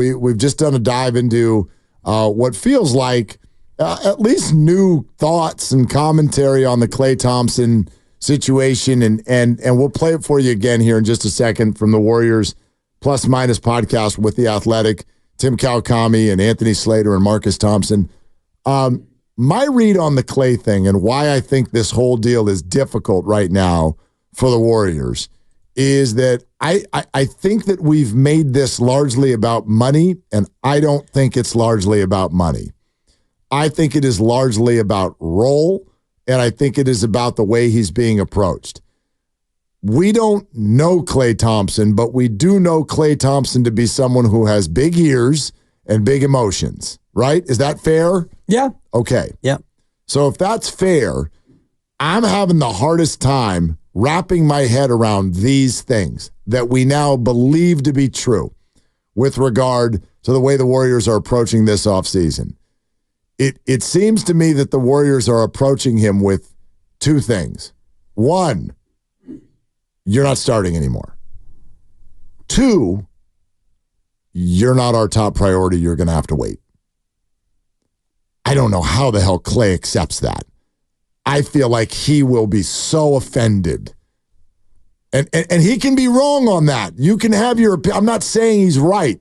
We've just done a dive into what feels like at least new thoughts and commentary on the Klay Thompson situation, and we'll play it for you again here in just a second from the Warriors Plus Minus podcast with The Athletic, Tim Kawakami and Anthony Slater and Marcus Thompson. My read on the Klay thing and why I think this whole deal is difficult right now for the Warriors is that I think that we've made this largely about money, and I don't think it's largely about money. I think it is largely about role, and I think it is about the way he's being approached. We don't know Klay Thompson, but we do know Klay Thompson to be someone who has big ears and big emotions, right? Is that fair? Yeah. Okay. Yeah. So if that's fair, I'm having the hardest time wrapping my head around these things that we now believe to be true with regard to the way the Warriors are approaching this offseason. It seems to me that the Warriors are approaching him with two things. One, you're not starting anymore. Two, you're not our top priority. You're going to have to wait. I don't know how the hell Klay accepts that. I feel like he will be so offended. And he can be wrong on that. You can have your opinion. I'm not saying he's right.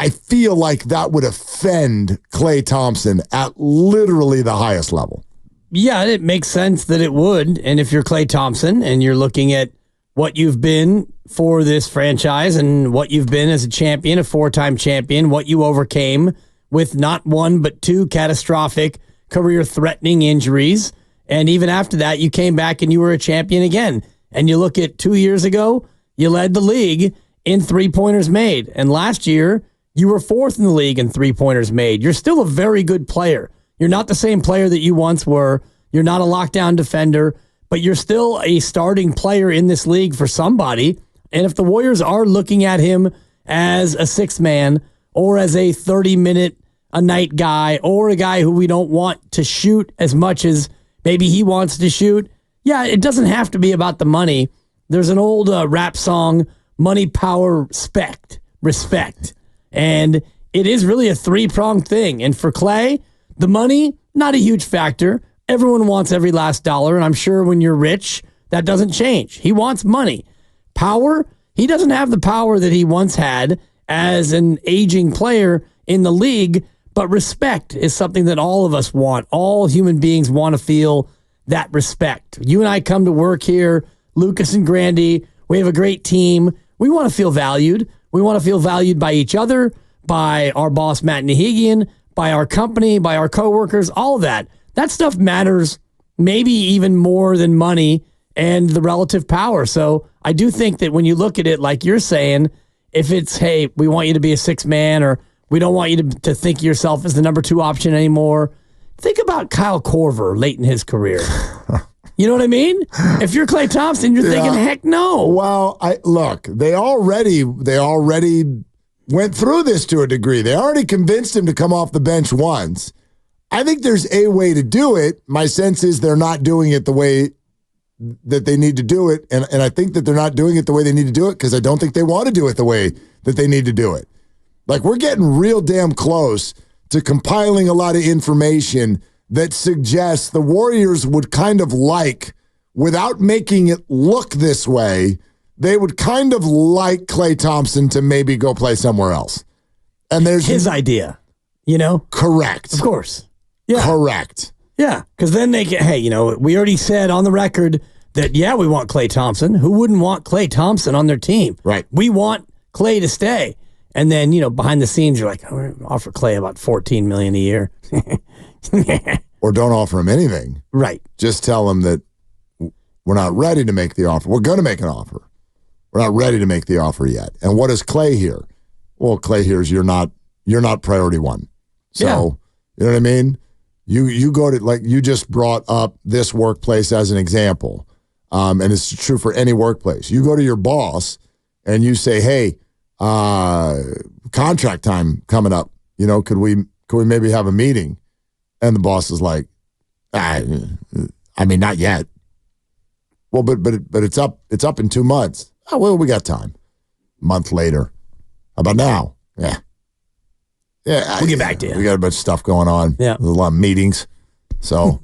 I feel like that would offend Klay Thompson at literally the highest level. Yeah, it makes sense that it would. And if you're Klay Thompson and you're looking at what you've been for this franchise and what you've been as a champion, a four-time champion, what you overcame with not one but two catastrophic career-threatening injuries, and even after that, you came back and you were a champion again. And you look at 2 years ago, you led the league in three-pointers made. And last year, you were fourth in the league in three-pointers made. You're still a very good player. You're not the same player that you once were. You're not a lockdown defender, but you're still a starting player in this league for somebody. And if the Warriors are looking at him as a sixth man or as a 30-minute-a-night guy or a guy who we don't want to shoot as much as maybe he wants to shoot, yeah, it doesn't have to be about the money. There's an old rap song, Money, Power, Respect. And it is really a three-pronged thing. And for Klay, the money, not a huge factor. Everyone wants every last dollar, and I'm sure when you're rich, that doesn't change. He wants money. Power, he doesn't have the power that he once had as an aging player in the league, but respect is something that all of us want. All human beings want to feel that respect. You and I come to work here, Lucas and Grandy, we have a great team. We want to feel valued. We want to feel valued by each other, by our boss, Matt Nahigian, by our company, by our coworkers, all of that. That stuff matters maybe even more than money and the relative power. So I do think that when you look at it like you're saying, if it's, hey, we want you to be a sixth man or we don't want you to think of yourself as the number two option anymore, think about Kyle Korver late in his career. You know what I mean? If you're Klay Thompson, you're thinking, heck no. Well, look, they already went through this to a degree. They already convinced him to come off the bench once. I think there's a way to do it. My sense is they're not doing it the way that they need to do it. And I think that they're not doing it the way they need to do it because I don't think they want to do it the way that they need to do it. Like, we're getting real damn close to compiling a lot of information that suggests the Warriors would kind of like, without making it look this way, they would kind of like Klay Thompson to maybe go play somewhere else. And there's his idea, you know? Correct. Of course. Yeah. Correct. Yeah, because then they get, hey, you know, we already said on the record that, yeah, we want Klay Thompson. Who wouldn't want Klay Thompson on their team? Right. We want Klay to stay. And then, you know, behind the scenes, you're like, oh, we're gonna offer Klay about $14 million a year. Or don't offer him anything. Right. Just tell him that we're not ready to make the offer. We're going to make an offer. We're not ready to make the offer yet. And what does Klay hear? Well, Klay hears you're not priority one. So, You know what I mean? You go to, like, you just brought up this workplace as an example. And it's true for any workplace. You go to your boss and you say, hey, contract time coming up. You know, could we maybe have a meeting? And the boss is like, I mean, not yet. Well, but it's up in 2 months. Oh, well, we got time. A month later. How about now? Yeah. Yeah. We'll get back to you. We got a bunch of stuff going on. Yeah. There's a lot of meetings. So,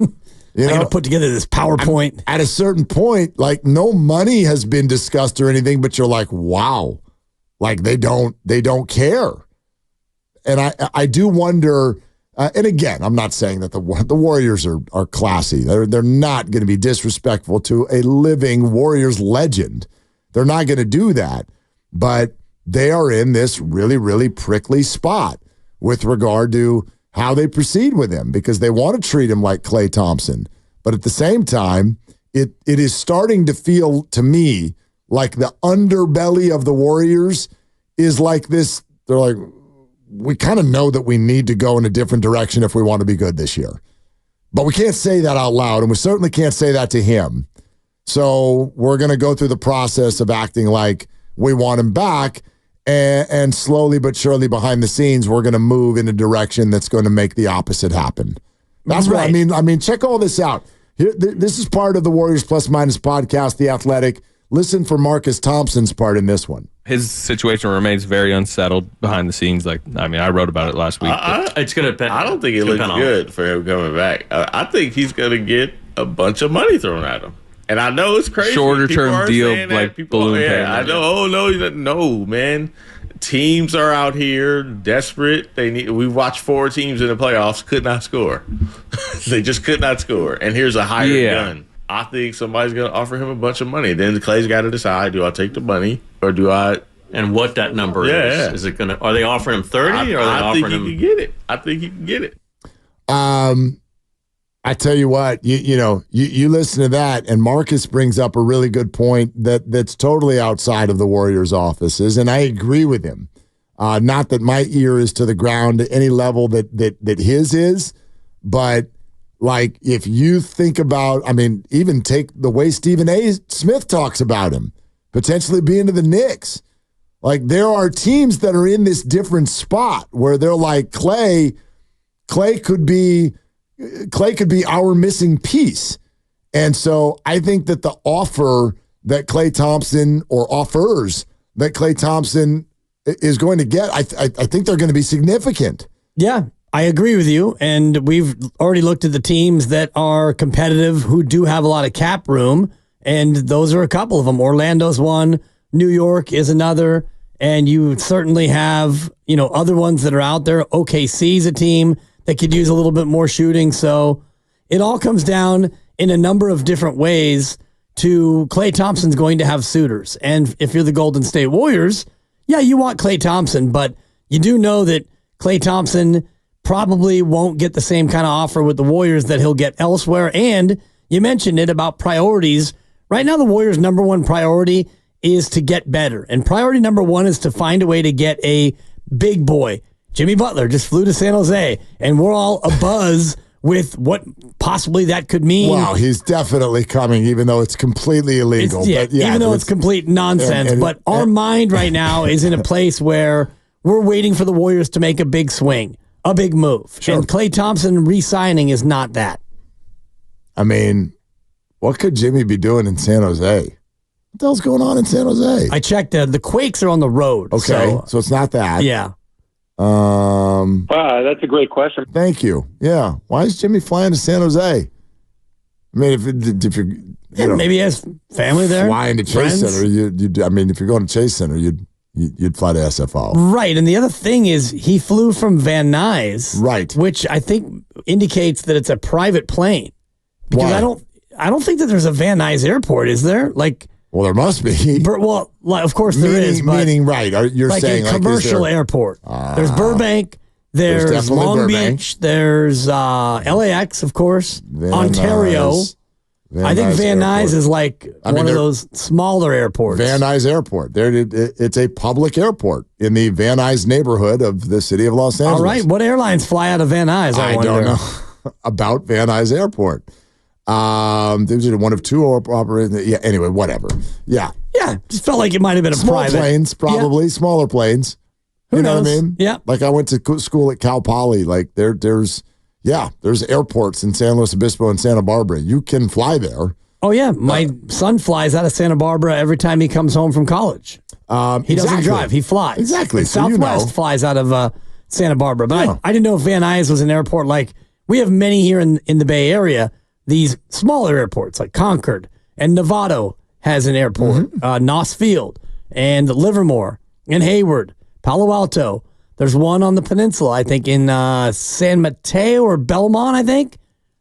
I got to put together this PowerPoint. At a certain point, like no money has been discussed or anything, but you're like, wow, like they don't care. And I do wonder, and again, I'm not saying that the Warriors are classy. They're not going to be disrespectful to a living Warriors legend. They're not going to do that. But they are in this really, really prickly spot with regard to how they proceed with him because they want to treat him like Klay Thompson. But at the same time, it is starting to feel to me like the underbelly of the Warriors is like this. They're like, we kind of know that we need to go in a different direction if we want to be good this year. But we can't say that out loud, and we certainly can't say that to him. So we're going to go through the process of acting like we want him back, and slowly but surely behind the scenes, we're going to move in a direction that's going to make the opposite happen. That's right. What I mean, check all this out. Here, this is part of the Warriors Plus Minus podcast, The Athletic. Listen for Marcus Thompson's part in this one. His situation remains very unsettled behind the scenes. I wrote about it last week. It's going to depend. I don't think it looks good for him coming back. I think he's going to get a bunch of money thrown at him. And I know it's crazy. Shorter term deal, like balloon payment. I know. Oh, no, man. Teams are out here desperate. We watched 4 teams in the playoffs could not score. They just could not score. And here's a hired gun. I think somebody's going to offer him a bunch of money. Then Klay's got to decide: do I take the money or do I? And what that number is? Is it going to? Are they offering him 30? Or are they offering him? I think he can get it. I think he can get it. I tell you what, you listen to that, and Marcus brings up a really good point that's totally outside of the Warriors' offices, and I agree with him. Not that my ear is to the ground at any level that his is, but like if you think about, even take the way Stephen A. Smith talks about him, potentially being to the Knicks. Like there are teams that are in this different spot where they're like Klay could be our missing piece. And so I think that the offer that Klay Thompson or offers that Klay Thompson is going to get, I think they're going to be significant. Yeah, I agree with you. And we've already looked at the teams that are competitive who do have a lot of cap room. And those are a couple of them. Orlando's one, New York is another. And you certainly have, other ones that are out there. OKC's a team that could use a little bit more shooting. So it all comes down in a number of different ways to Klay Thompson's going to have suitors. And if you're the Golden State Warriors, yeah, you want Klay Thompson, but you do know that Klay Thompson probably won't get the same kind of offer with the Warriors that he'll get elsewhere. And you mentioned it about priorities. Right now, the Warriors' number one priority is to get better. And priority number one is to find a way to get a big boy. Jimmy Butler just flew to San Jose, and we're all abuzz with what possibly that could mean. Wow, he's definitely coming, even though it's completely illegal. Even though it's complete nonsense. But our mind right now is in a place where we're waiting for the Warriors to make a big swing, a big move. Sure. And Klay Thompson re-signing is not that. What could Jimmy be doing in San Jose? What the hell's going on in San Jose? I checked. The Quakes are on the road. Okay, so it's not that. Yeah. That's a great question. Thank you. Yeah. Why is Jimmy flying to San Jose? If you're, maybe he has family there. Flying to Chase Center, if you're going to Chase Center, you'd fly to SFO. Right. And the other thing is he flew from Van Nuys. Right. Which I think indicates that it's a private plane. Because Why? I don't think that there's a Van Nuys airport, is there? Well, there must be. Well, of course there is. Meaning, right. You're saying a commercial airport. There's Burbank. There's Long Burbank. Beach. There's LAX, of course. Ontario. I think Van Nuys is one of those smaller airports. Van Nuys Airport. It's a public airport in the Van Nuys neighborhood of the city of Los Angeles. All right. What airlines fly out of Van Nuys? I wonder. Don't know about Van Nuys Airport. There's one of two operating. Yeah. Anyway, whatever. Yeah. Yeah. Just felt like it might have been a small private. Planes, probably smaller planes. Who knows? Know what I mean? Yeah. I went to school at Cal Poly. There's airports in San Luis Obispo and Santa Barbara. You can fly there. Oh yeah, my son flies out of Santa Barbara every time he comes home from college. He doesn't drive. He flies. Exactly. And So Southwest flies out of Santa Barbara. But I didn't know if Van Nuys was an airport. Like, we have many here in the Bay Area, these smaller airports like Concord and Novato has an airport, Noss Field and Livermore and Hayward, Palo Alto. There's one on the peninsula, I think, in San Mateo or Belmont, I think.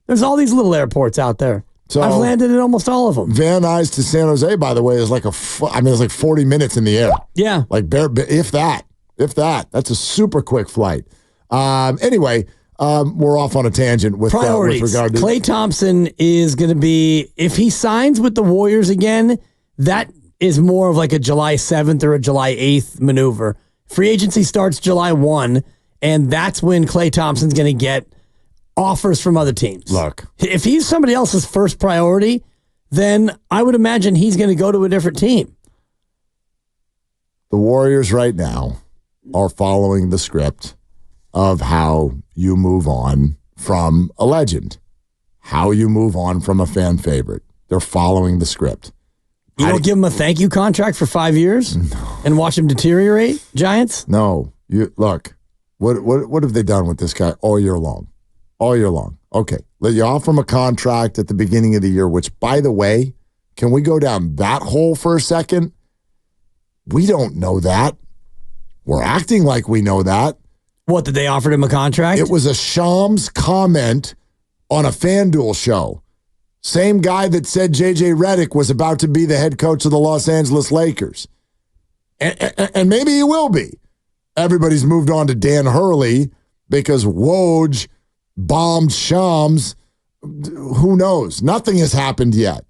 There's all these little airports out there. So I've landed at almost all of them. Van Nuys to San Jose, by the way, is like it's like 40 minutes in the air. Yeah. Like, if that. That's a super quick flight. Anyway, we're off on a tangent with regard to Klay Thompson is going to be, if he signs with the Warriors again, that is more of like a July 7th or a July 8th maneuver. Free agency starts July 1, and that's when Klay Thompson's going to get offers from other teams. Look, if he's somebody else's first priority, then I would imagine he's going to go to a different team. The Warriors right now are following the script of how you move on from a legend, how you move on from a fan favorite. They're following the script. You don't give him a thank you contract for 5 years and watch him deteriorate, Giants? No. Look, what have they done with this guy all year long? All year long. Okay, let you offer him a contract at the beginning of the year, which, by the way, can we go down that hole for a second? We don't know that. We're acting like we know that. What, did they offer him a contract? It was a Shams comment on a FanDuel show. Same guy that said J.J. Redick was about to be the head coach of the Los Angeles Lakers. And maybe he will be. Everybody's moved on to Dan Hurley because Woj bombed Shams. Who knows? Nothing has happened yet.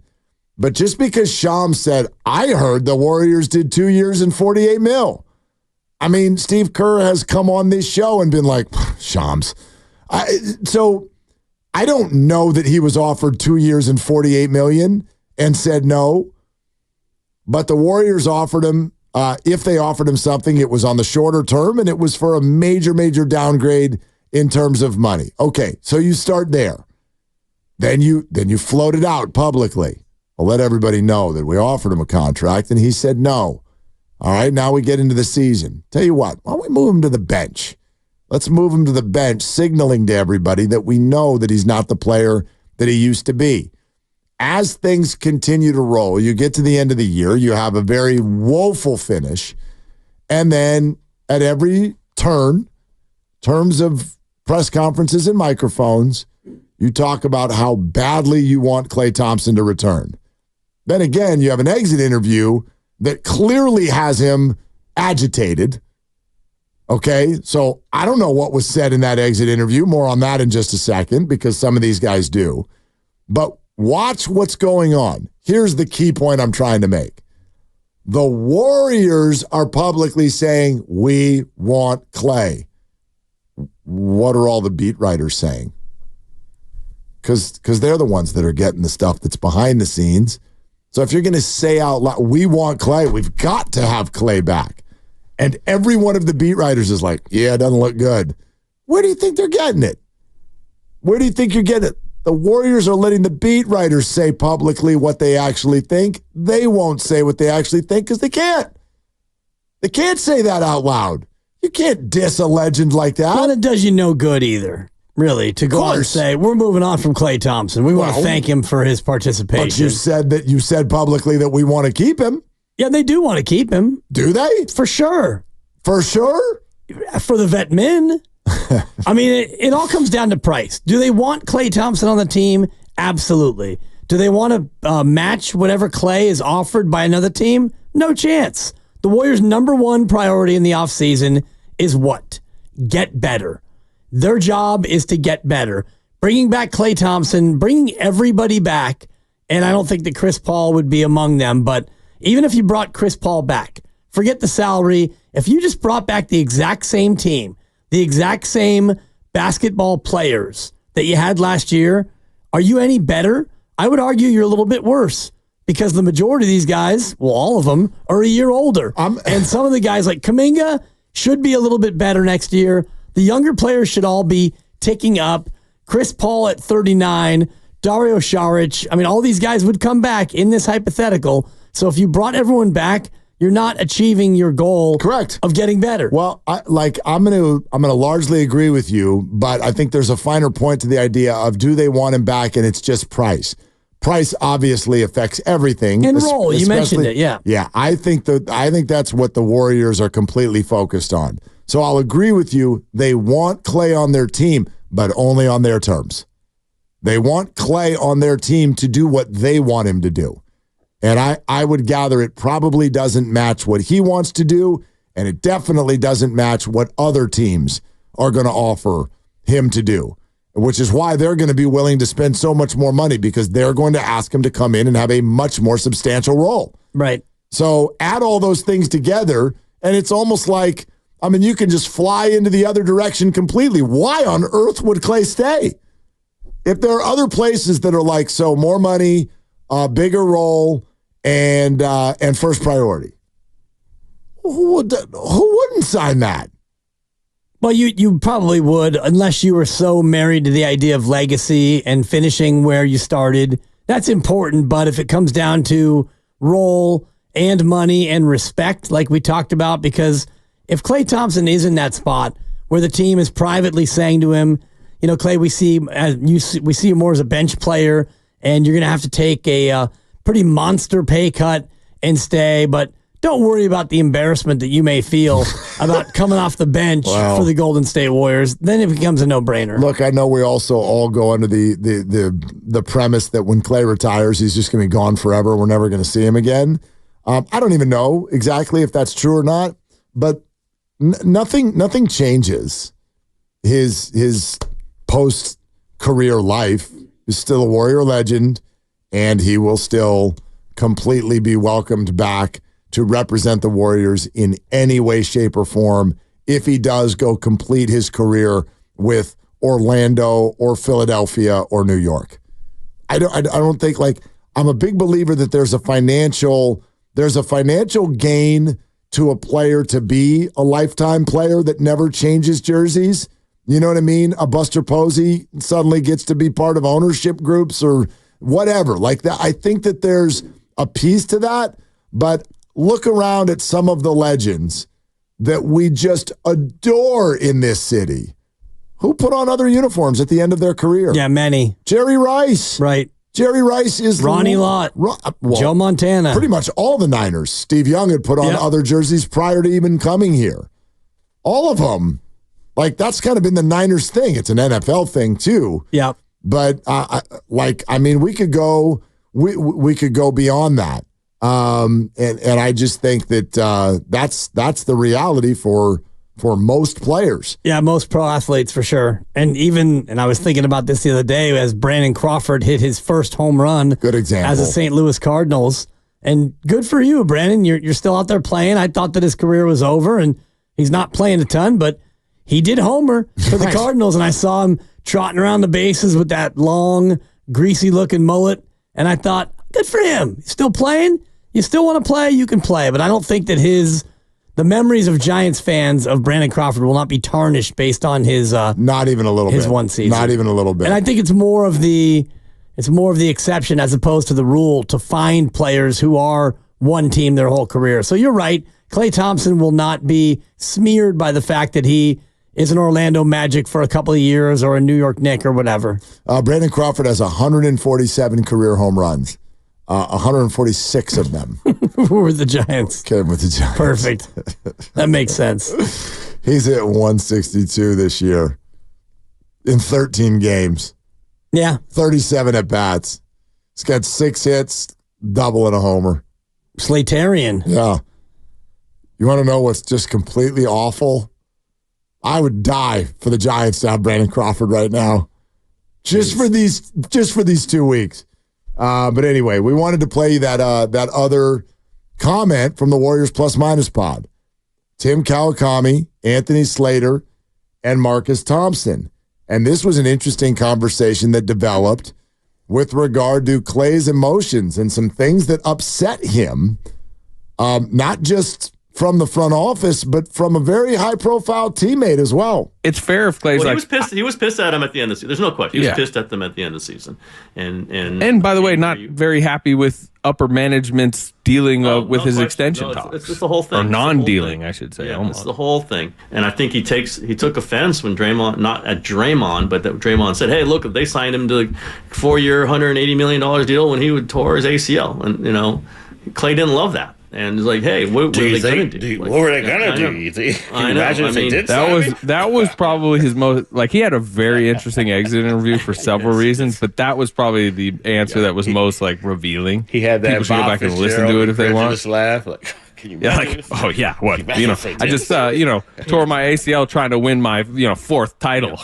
But just because Shams said, I heard the Warriors did 2 years and $48 million. I mean, Steve Kerr has come on this show and been like, Shams. So I don't know that he was offered 2 years and $48 million and said no. But the Warriors offered him, if they offered him something, it was on the shorter term, and it was for a major, major downgrade in terms of money. Okay, so you start there. Then you float it out publicly. I'll let everybody know that we offered him a contract, and he said no. All right, now we get into the season. Tell you what, why don't we move him to the bench? Let's move him to the bench, signaling to everybody that we know that he's not the player that he used to be. As things continue to roll, you get to the end of the year, you have a very woeful finish, and then at every turns of press conferences and microphones, you talk about how badly you want Klay Thompson to return. Then again, you have an exit interview that clearly has him agitated. Okay, so I don't know what was said in that exit interview. More on that in just a second, because some of these guys do. But watch what's going on. Here's the key point I'm trying to make. The Warriors are publicly saying, we want Klay. What are all the beat writers saying? Because they're the ones that are getting the stuff that's behind the scenes. So if you're going to say out loud, we want Klay, we've got to have Klay back. And every one of the beat writers is like, yeah, it doesn't look good. Where do you think they're getting it? Where do you think you're getting it? The Warriors are letting the beat writers say publicly what they actually think. They won't say what they actually think because they can't. They can't say that out loud. You can't diss a legend like that. Well, it does you no good either, really, to go on and say, we're moving on from Klay Thompson. We want to thank him for his participation. But you said publicly that we want to keep him. Yeah, they do want to keep him. Do they? For sure. For sure? For the vet men. I mean, it all comes down to price. Do they want Klay Thompson on the team? Absolutely. Do they want to match whatever Klay is offered by another team? No chance. The Warriors' number one priority in the offseason is what? Get better. Their job is to get better. Bringing back Klay Thompson, bringing everybody back, and I don't think that Chris Paul would be among them, but even if you brought Chris Paul back, forget the salary. If you just brought back the exact same team, the exact same basketball players that you had last year, are you any better? I would argue you're a little bit worse because the majority of these guys, well, all of them, are a year older. And some of the guys like Kuminga should be a little bit better next year. The younger players should all be ticking up. Chris Paul at 39, Dario Saric. I mean, all these guys would come back in this hypothetical. So if you brought everyone back, you're not achieving your goal. Correct. Of getting better. Well, I'm gonna largely agree with you, but I think there's a finer point to the idea of do they want him back, and it's just price. Price obviously affects everything. And role, you mentioned it, yeah. Yeah, I think that's what the Warriors are completely focused on. So I'll agree with you. They want Klay on their team, but only on their terms. They want Klay on their team to do what they want him to do. And I would gather it probably doesn't match what he wants to do, and it definitely doesn't match what other teams are going to offer him to do, which is why they're going to be willing to spend so much more money, because they're going to ask him to come in and have a much more substantial role. Right. So add all those things together, and it's almost like, I mean, you can just fly into the other direction completely. Why on earth would Klay stay? If there are other places that are like, so more money, bigger role, and first priority, who wouldn't sign that? Well, you probably would, unless you were so married to the idea of legacy and finishing where you started. That's important, but if it comes down to role and money and respect, like we talked about, because if Klay Thompson is in that spot where the team is privately saying to him, you know, Klay, we see you more as a bench player, and you're going to have to take a pretty monster pay cut and stay, but don't worry about the embarrassment that you may feel about coming off the bench for the Golden State Warriors. Then it becomes a no-brainer. Look, I know we also all go under the premise that when Klay retires, he's just going to be gone forever. We're never going to see him again. I don't even know exactly if that's true or not, but nothing changes his post-career life. He's still a Warrior legend, and he will still completely be welcomed back to represent the Warriors in any way, shape, or form if he does go complete his career with Orlando or Philadelphia or New York. I don't think, like, I'm a big believer that there's a financial gain to a player to be a lifetime player that never changes jerseys. You know what I mean? A Buster Posey suddenly gets to be part of ownership groups or whatever. Like that, I think that there's a piece to that, but look around at some of the legends that we just adore in this city. Who put on other uniforms at the end of their career? Yeah, many. Jerry Rice. Right. Jerry Rice is Ronnie Lott. Joe Montana. Pretty much all the Niners. Steve Young had put on other jerseys prior to even coming here. All of them. Like, that's kind of been the Niners thing. It's an NFL thing, too. Yeah. But, we could go beyond that. And I just think that that's the reality for most players. Yeah, most pro athletes for sure. And I was thinking about this the other day as Brandon Crawford hit his first home run. Good example. As a St. Louis Cardinals. And good for you, Brandon. You're still out there playing. I thought that his career was over, and he's not playing a ton, but he did homer for the Cardinals, and I saw him trotting around the bases with that long, greasy-looking mullet, and I thought, good for him. He's still playing. You still want to play, you can play, but I don't think that the memories of Giants fans of Brandon Crawford will not be tarnished based on his not even a little his bit. One season. Not even a little bit. And I think it's more of the exception as opposed to the rule to find players who are one team their whole career. So you're right. Klay Thompson will not be smeared by the fact that he is an Orlando Magic for a couple of years or a New York Knick or whatever. Brandon Crawford has 147 career home runs. 146 of them were the Giants. Came with the Giants. Perfect. That makes sense. He's hit 162 this year in 13 games. Yeah. 37 at bats. He's got 6 hits, double and a homer. Slatarian. Yeah. You want to know what's just completely awful? I would die for the Giants to have Brandon Crawford right now. Just for these 2 weeks. But anyway, we wanted to play you that other comment from the Warriors Plus Minus pod. Tim Kawakami, Anthony Slater, and Marcus Thompson. And this was an interesting conversation that developed with regard to Klay's emotions and some things that upset him, not just from the front office, but from a very high-profile teammate as well. It's fair if Klay's he was pissed at him at the end of the season. There's no question. He was pissed at them at the end of the season. And by the way, not very happy with upper management's dealing with his extension talks. It's the whole thing. Or non-dealing, I should say. Yeah, it's the whole thing. And I think he took offense when Draymond, not at Draymond, but that Draymond said, hey, look, they signed him to a 4-year, $180 million deal when he tore his ACL. And, Klay didn't love that. And it's like, hey, what were they going to do? What were they going to do? Can you imagine if they did that was probably his most, he had a very interesting exit interview for several reasons, but that was probably the answer that was most, revealing. He had that people should go back and listen to it if they want. Just laugh, can you imagine? Oh, yeah, what? I just, tore my ACL trying to win my, fourth title.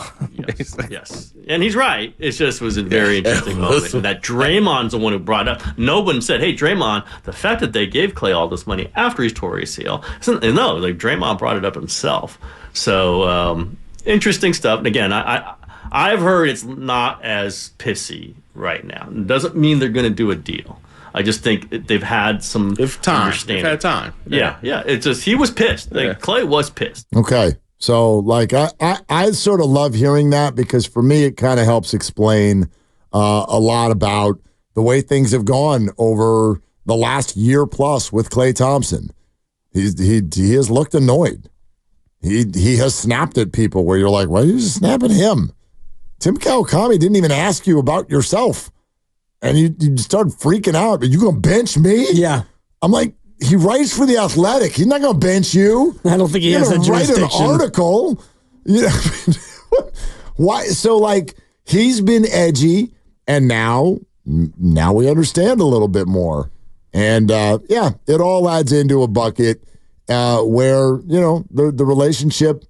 Yes. And he's right. It just was a very interesting moment. And that Draymond's the one who brought it up. No one said, hey, Draymond, the fact that they gave Klay all this money after he's tore ACL. No, Draymond brought it up himself. So interesting stuff. And again, I've heard it's not as pissy right now. It doesn't mean they're going to do a deal. I just think they've had some understanding. They've had time. Yeah. It's just he was pissed. Klay was pissed. Okay. So, I sort of love hearing that because for me, it kind of helps explain a lot about the way things have gone over the last year plus with Klay Thompson. He has looked annoyed. He has snapped at people where you're like, why are you just snapping at him? Tim Kawakami didn't even ask you about yourself. And you start freaking out. Are you going to bench me? Yeah. I'm like, he writes for The Athletic. He's not going to bench you. I don't think he has a jurisdiction. Write an article. Why? So, he's been edgy, and now we understand a little bit more. And, it all adds into a bucket where, the relationship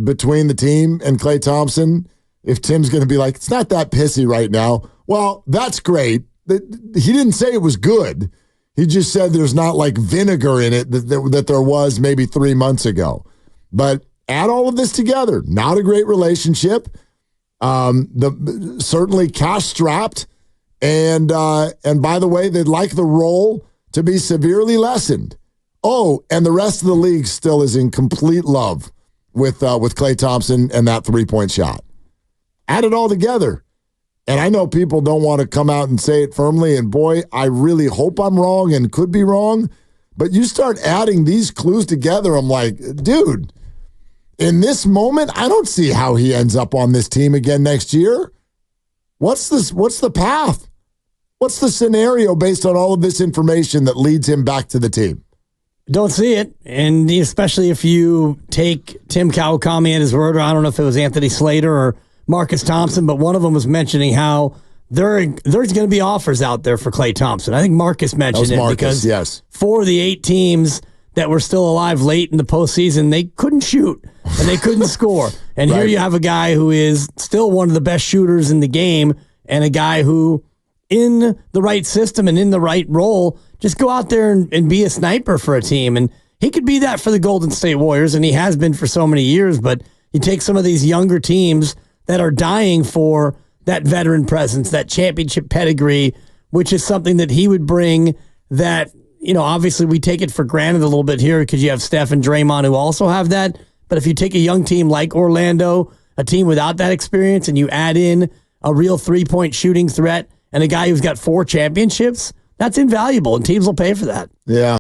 between the team and Klay Thompson, if Tim's going to be like, it's not that pissy right now, well, that's great. He didn't say it was good. He just said there's not vinegar in it that there was maybe 3 months ago. But add all of this together, not a great relationship. Certainly cash strapped, and by the way, they'd like the role to be severely lessened. Oh, and the rest of the league still is in complete love with Klay Thompson and that 3-point shot. Add it all together. And I know people don't want to come out and say it firmly, and boy, I really hope I'm wrong and could be wrong, but you start adding these clues together, I'm like, dude, in this moment, I don't see how he ends up on this team again next year. What's the path? What's the scenario based on all of this information that leads him back to the team? Don't see it, and especially if you take Tim Kawakami at his word, or I don't know if it was Anthony Slater or Marcus Thompson, but one of them was mentioning how there's going to be offers out there for Klay Thompson. I think Marcus mentioned because 4 of the 8 teams that were still alive late in the postseason, they couldn't shoot and they couldn't score. And Here you have a guy who is still one of the best shooters in the game, and a guy who, in the right system and in the right role, just go out there and be a sniper for a team. And he could be that for the Golden State Warriors, and he has been for so many years. But you take some of these younger teams that are dying for that veteran presence, that championship pedigree, which is something that he would bring that, obviously we take it for granted a little bit here because you have Steph and Draymond who also have that. But if you take a young team like Orlando, a team without that experience, and you add in a real 3-point shooting threat and a guy who's got 4 championships, that's invaluable, and teams will pay for that. Yeah.